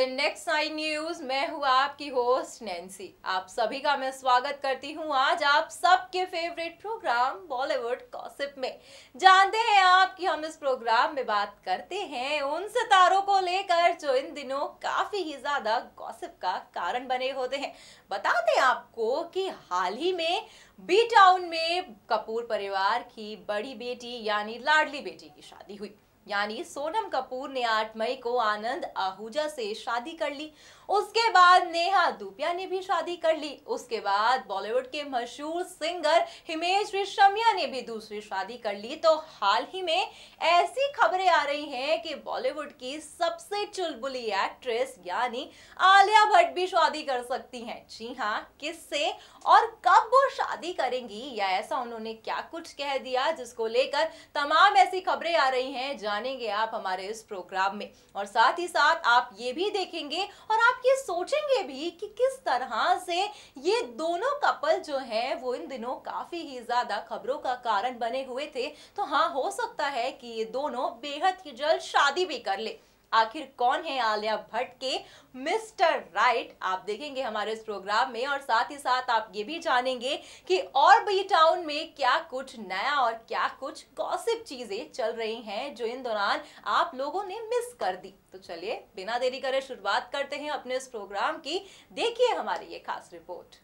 Next 9 news. मैं हूँ आपकी होस्ट नैन्सी। आप सभी का मैं स्वागत करती हूँ आज आप सबके फेवरेट प्रोग्राम बॉलीवुड गॉसिप में। जानते हैं आप कि हम इस प्रोग्राम में बात करते हैं उन सितारों को लेकर जो इन दिनों काफी ही ज्यादा गॉसिप का कारण बने होते हैं। बताते हैं आपको कि हाल ही में बी टाउन में कपूर परिवार की बड़ी बेटी यानी लाडली बेटी की शादी हुई। यानी सोनम कपूर ने 8 मई को आनंद आहूजा से शादी कर ली। उसके बाद नेहा धूपिया ने भी शादी कर ली। उसके बाद बॉलीवुड के मशहूर सिंगर हिमेश रेशमिया ने भी दूसरी शादी कर ली। तो हाल ही में ऐसी खबरें आ रही हैं कि बॉलीवुड की सबसे चुलबुली एक्ट्रेस यानी आलिया भट्ट भी शादी कर सकती हैं। जी हाँ, किससे और कब वो शादी करेंगी या ऐसा उन्होंने क्या कुछ कह दिया जिसको लेकर तमाम ऐसी खबरें आ रही हैं, जानेंगे आप हमारे इस प्रोग्राम में। और साथ ही साथ आप ये भी देखेंगे और आप ये सोचेंगे भी कि किस तरह से ये दोनों कपल जो हैं वो इन दिनों काफी ही ज्यादा खबरों का कारण बने हुए थे। तो हाँ, हो सकता है कि ये दोनों बेहद ही जल्द शादी भी कर ले। आखिर कौन है आलिया भट्ट के मिस्टर राइट, आप देखेंगे हमारे इस प्रोग्राम में। और साथ ही साथ आप ये भी जानेंगे कि और बी टाउन में क्या कुछ नया और क्या कुछ गॉसिप चीजें चल रही हैं जो इन दौरान आप लोगों ने मिस कर दी। तो चलिए बिना देरी करे शुरुआत करते हैं अपने इस प्रोग्राम की। देखिए हमारी ये खास रिपोर्ट।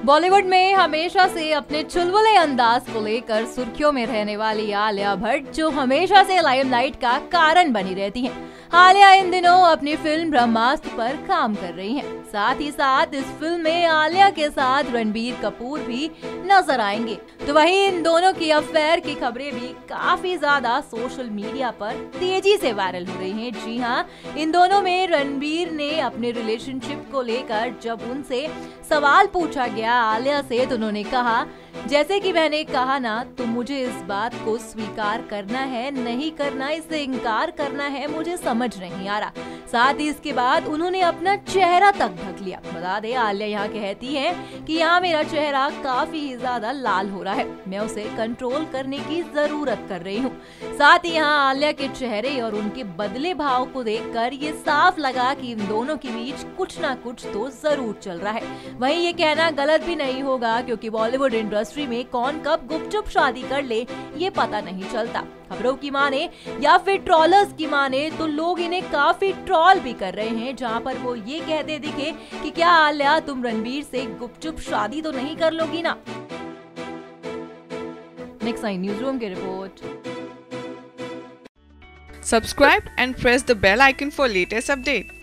बॉलीवुड में हमेशा से अपने चुलबुले अंदाज को लेकर सुर्खियों में रहने वाली आलिया भट्ट जो हमेशा से लाइमलाइट का कारण बनी रहती हैं। आलिया इन दिनों अपनी फिल्म ब्रह्मास्त्र पर काम कर रही हैं। साथ ही साथ इस फिल्म में आलिया के साथ रणबीर कपूर भी नजर आएंगे। तो वहीं इन दोनों की अफेयर की खबरें भी काफी ज्यादा सोशल मीडिया पर तेजी से वायरल हो रही हैं। जी हाँ, इन दोनों में रणबीर ने अपने रिलेशनशिप को लेकर जब उनसे सवाल पूछा गया आलिया से, तो उन्होंने कहा, जैसे कि मैंने कहा ना, तो मुझे इस बात को स्वीकार करना है, नहीं करना, इससे इनकार करना है, मुझे समझ नहीं आ रहा। साथ ही इसके बाद उन्होंने अपना चेहरा तक ढक लिया। बता दे, आलिया यहाँ कहती है कि यहाँ मेरा चेहरा काफी ही ज्यादा लाल हो रहा है, मैं उसे कंट्रोल करने की जरूरत कर रही हूँ। साथ ही यहाँ आलिया के चेहरे और उनके बदले भाव को देखकर ये साफ लगा कि इन दोनों के बीच कुछ ना कुछ तो जरूर चल रहा है। वहीं ये कहना गलत भी नहीं होगा क्योंकि बॉलीवुड इंडस्ट्री में कौन कब गुपचुप शादी कर ले ये पता नहीं चलता। खबरों की माने या फिर ट्रोलर्स की माने तो लोग इन्हें काफी ट्रोल भी कर रहे हैं, जहां पर वो ये कहते दिखे कि क्या आलिया तुम रणबीर से गुपचुप शादी तो नहीं कर लोगी ना। नेक्स्ट 9 न्यूज रूम की report. Subscribe and press the bell icon for latest update.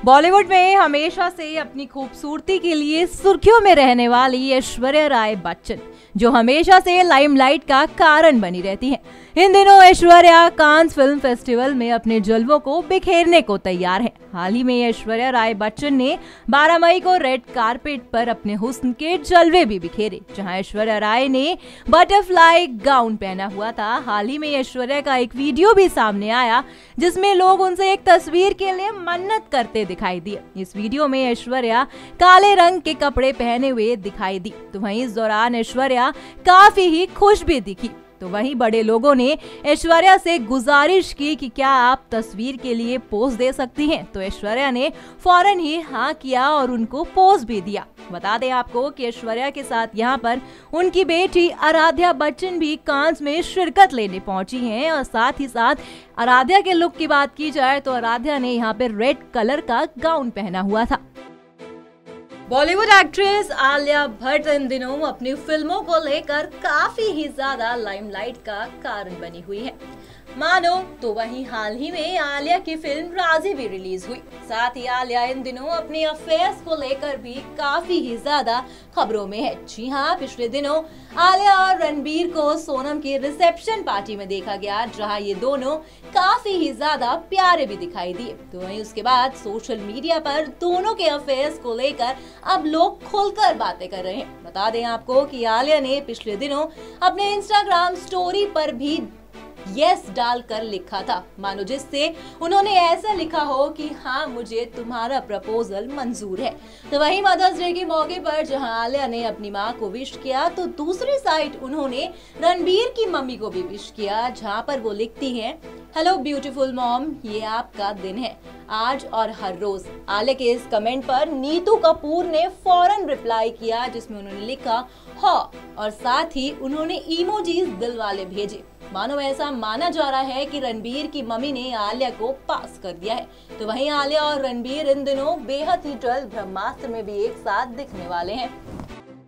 Bollywood में हमेशा से अपनी खूबसूरती के लिए सुर्खियों में रहने वाली ऐश्वर्या राय बच्चन जो हमेशा से लाइमलाइट का कारण बनी रहती हैं। इन दिनों ऐश्वर्या कांस फिल्म फेस्टिवल में अपने जलवों को बिखेरने को तैयार है। हाल ही में ऐश्वर्या राय बच्चन ने 12 मई को रेड कारपेट पर अपने हुस्न के जलवे भी बिखेरे, जहां ऐश्वर्या राय ने बटरफ्लाई गाउन पहना हुआ था। हाल ही में ऐश्वर्या का एक वीडियो भी सामने आया जिसमें लोग उनसे एक तस्वीर के लिए मन्नत करते दिखाई दिए। इस वीडियो में ऐश्वर्या काले रंग के कपड़े पहने हुए दिखाई दी। तो वहीं इस दौरान ऐश्वर्या काफी ही खुश भी दिखी। तो वहीं बड़े लोगों ने ऐश्वर्या से गुजारिश की कि क्या आप तस्वीर के लिए पोज दे सकती हैं। तो ऐश्वर्या ने फौरन ही हाँ किया और उनको पोज भी दिया। बता दें आपको कि ऐश्वर्या के साथ यहाँ पर उनकी बेटी आराध्या बच्चन भी कांस में शिरकत लेने पहुंची हैं। और साथ ही साथ आराध्या के लुक की बात की जाए तो आराध्या ने यहाँ पे रेड कलर का गाउन पहना हुआ था। बॉलीवुड एक्ट्रेस आलिया भट्ट इन दिनों अपनी फिल्मों को लेकर काफी ही ज्यादा लाइमलाइट का कारण बनी हुई है। मानो तो वहीं हाल ही में आलिया की फिल्म राजी भी रिलीज हुई। साथ ही आलिया इन दिनों अपने अफेयर्स को लेकर भी काफी ही ज्यादा खबरों में है। जी हाँ, पिछले दिनों आलिया और रणबीर को सोनम की रिसेप्शन पार्टी में देखा गया, जहां ये दोनों काफी ही ज्यादा प्यारे भी दिखाई दिए। तो वहीं उसके बाद सोशल मीडिया पर दोनों के अफेयर्स को लेकर अब लोग खुलकर बातें कर रहे हैं। बता दें आपको कि आलिया ने पिछले दिनों अपने इंस्टाग्राम स्टोरी पर भी यस डालकर लिखा था, मानो जिससे उन्होंने ऐसा लिखा हो कि हाँ मुझे तुम्हारा प्रपोजल मंजूर है। तो वहीं मदर्स डे के मौके पर जहां आलिया ने अपनी मां को विश किया, तो दूसरी साइड उन्होंने रणबीर की मम्मी को भी विश किया, जहां पर वो लिखती हैं, हेलो ब्यूटीफुल मॉम, ये आपका दिन है आज और हर रोज। आलिया के इस कमेंट पर नीतू कपूर ने फौरन रिप्लाई किया, जिसमें उन्होंने लिखा हाँ, और साथ ही उन्होंने इमोजीज दिल वाले भेजे। मानो ऐसा माना जा रहा है कि रणबीर की मम्मी ने आलिया को पास कर दिया है। तो वहीं आलिया और रणबीर इन दिनों बेहद ही जल्द ब्रह्मास्त्र में भी एक साथ दिखने वाले हैं।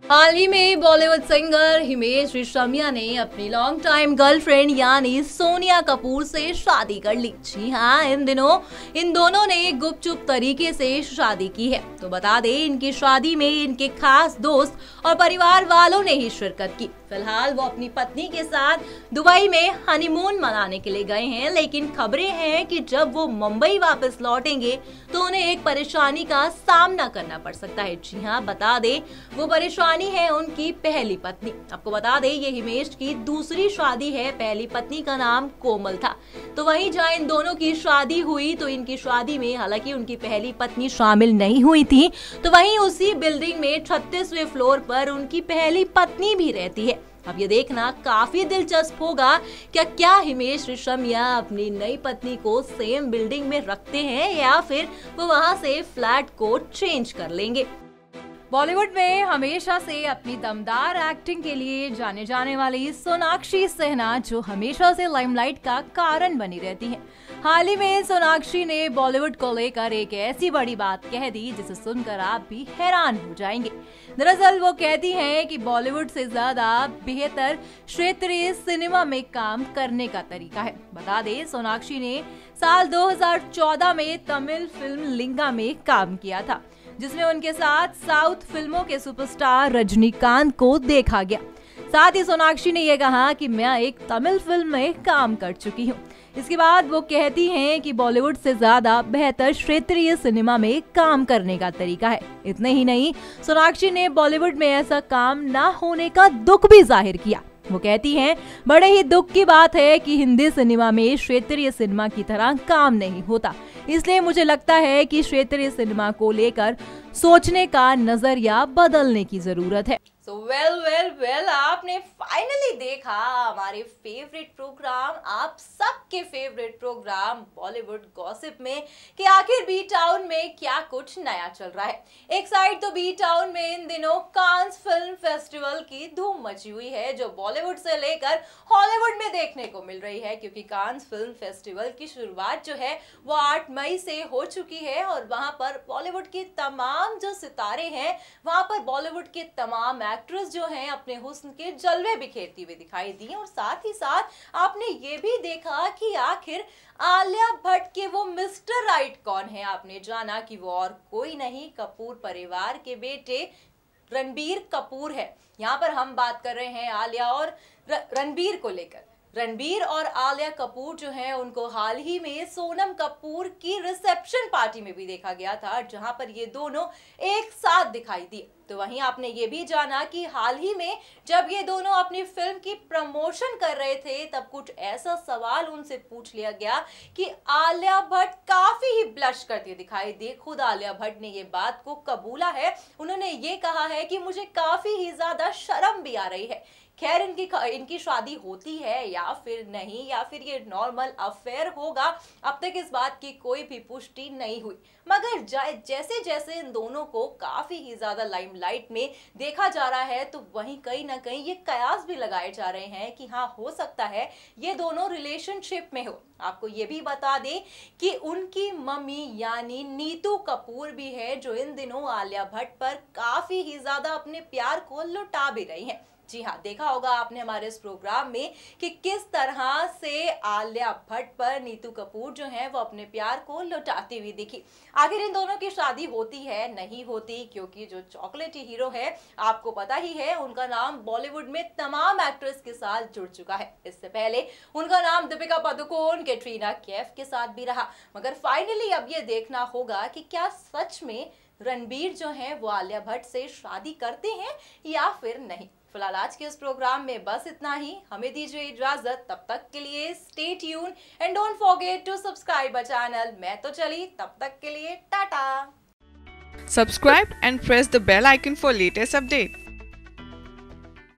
हाल ही में बॉलीवुड सिंगर हिमेश रेशमिया ने अपनी लॉन्ग टाइम गर्लफ्रेंड यानी सोनिया कपूर से शादी कर ली। जी हाँ, इन दिनों इन दोनों ने गुपचुप तरीके से शादी की है। तो बता दें, इनकी शादी में इनके खास दोस्त और परिवार वालों ने ही शिरकत की। फिलहाल वो अपनी पत्नी के साथ दुबई में हनीमून मनाने के लिए गए हैं, लेकिन खबरें हैं कि जब वो मुंबई वापस लौटेंगे तो उन्हें एक परेशानी का सामना करना पड़ सकता है। जी हाँ, बता दें, वो परेशानी है उनकी पहली पत्नी। आपको बता दें, ये हिमेश की दूसरी शादी है। पहली पत्नी का नाम कोमल था। तो वहीं जहाँ इन दोनों की शादी हुई, तो इनकी शादी में हालांकि उनकी पहली पत्नी शामिल नहीं हुई थी, तो वहीं उसी बिल्डिंग में 36वें फ्लोर पर उनकी पहली पत्नी भी रहती है। अब ये देखना काफी दिलचस्प होगा क्या हिमेश रेशमिया अपनी नई पत्नी को सेम बिल्डिंग में रखते हैं या फिर वो वहां से फ्लैट को चेंज कर लेंगे। बॉलीवुड में हमेशा से अपनी दमदार एक्टिंग के लिए जाने जाने वाली सोनाक्षी सिन्हा, जो हमेशा से लाइमलाइट का कारण बनी रहती हैं। हाल ही में सोनाक्षी ने बॉलीवुड को लेकर एक ऐसी बड़ी बात कह दी जिसे सुनकर आप भी हैरान हो जाएंगे। दरअसल वो कहती हैं कि बॉलीवुड से ज्यादा बेहतर क्षेत्रीय सिनेमा में काम करने का तरीका है। बता दें, सोनाक्षी ने साल 2014 में तमिल फिल्म लिंगा में काम किया था, जिसमें उनके साथ साउथ फिल्मों के सुपरस्टार रजनीकांत को देखा गया। साथ ही सोनाक्षी ने यह कहा कि मैं एक तमिल फिल्म में काम कर चुकी हूँ। इसके बाद वो कहती हैं कि बॉलीवुड से ज्यादा बेहतर क्षेत्रीय सिनेमा में काम करने का तरीका है। इतने ही नहीं, सोनाक्षी ने बॉलीवुड में ऐसा काम ना होने का दुख भी जाहिर किया। वो कहती हैं, बड़े ही दुख की बात है कि हिंदी सिनेमा में क्षेत्रीय सिनेमा की तरह काम नहीं होता। इसलिए मुझे लगता है कि क्षेत्रीय सिनेमा को लेकर सोचने का नजरिया बदलने की जरूरत है। So well, आपने फाइनली देखा हमारे फेवरेट प्रोग्राम, आप सबके फेवरेट प्रोग्राम बॉलीवुड गॉसिप में, कि आखिर बी टाउन में क्या कुछ नया चल रहा है। एक साइड तो बी टाउन में इन दिनों कांस फिल्म फेस्टिवल की धूम मची हुई है, जो बॉलीवुड से लेकर हॉलीवुड में देखने को मिल रही है, क्योंकि कांस फिल्म फेस्टिवल की शुरुआत जो है वो 8 मई से हो चुकी है। और वहां पर बॉलीवुड के तमाम जो सितारे हैं, वहां पर बॉलीवुड के तमाम एक्ट्रेस जो हैं अपने हुस्न के जलवे बिखेरती हुई दिखाई दी। और साथ ही साथ आपने ये भी देखा कि आखिर आलिया भट्ट के वो मिस्टर राइट कौन है। आपने जाना कि वो और कोई नहीं, कपूर परिवार के बेटे रणबीर कपूर है। यहाँ पर हम बात कर रहे हैं आलिया और रणबीर को लेकर। रणबीर और आलिया कपूर जो हैं, उनको हाल ही में सोनम कपूर की रिसेप्शन पार्टी में भी देखा गया था, जहां पर ये दोनों एक साथ दिखाई दिए। तो वहीं आपने ये भी जाना कि हाल ही में जब ये दोनों अपनी फिल्म की प्रमोशन कर रहे थे, तब कुछ ऐसा सवाल उनसे पूछ लिया गया कि आलिया भट्ट काफी ही ब्लश करती दिखाई दी। खुद आलिया भट्ट ने ये बात को कबूला है। उन्होंने ये कहा है कि मुझे काफी ही ज्यादा शर्म भी आ रही है। खैर, इनकी शादी होती है या फिर नहीं, या फिर ये नॉर्मल अफेयर होगा, अब तक इस बात की कोई भी पुष्टि नहीं हुई। मगर जैसे जैसे इन दोनों को काफी ही ज्यादा लाइमलाइट में देखा जा रहा है, तो वहीं कहीं ना कहीं ये कयास भी लगाए जा रहे हैं कि हाँ, हो सकता है ये दोनों रिलेशनशिप में हो। आपको ये भी बता दें कि उनकी मम्मी यानी नीतू कपूर भी है, जो इन दिनों आलिया भट्ट पर काफी ही ज्यादा अपने प्यार को लुटा भी रही है। जी हाँ, देखा होगा आपने हमारे इस प्रोग्राम में कि किस तरह से आलिया भट्ट पर नीतू कपूर जो है वो अपने प्यार को लुटाती हुई दिखी। आखिर इन दोनों की शादी होती है नहीं होती, क्योंकि जो चॉकलेटी हीरो है, आपको पता ही है, उनका नाम बॉलीवुड में तमाम एक्ट्रेस के साथ जुड़ चुका है। इससे पहले उनका नाम दीपिका पादुकोण, कैटरीना कैफ के साथ भी रहा। मगर फाइनली अब ये देखना होगा कि क्या सच में रणबीर जो है वो आलिया भट्ट से शादी करते हैं या फिर नहीं। फिलहाल आज के इस प्रोग्राम में बस इतना ही। हमें दीजिए इजाजत, तब तक के लिए stay tune and don't forget to subscribe our channel. मैं तो चली, तब तक के लिए Tata. Subscribe and press the bell icon for latest update.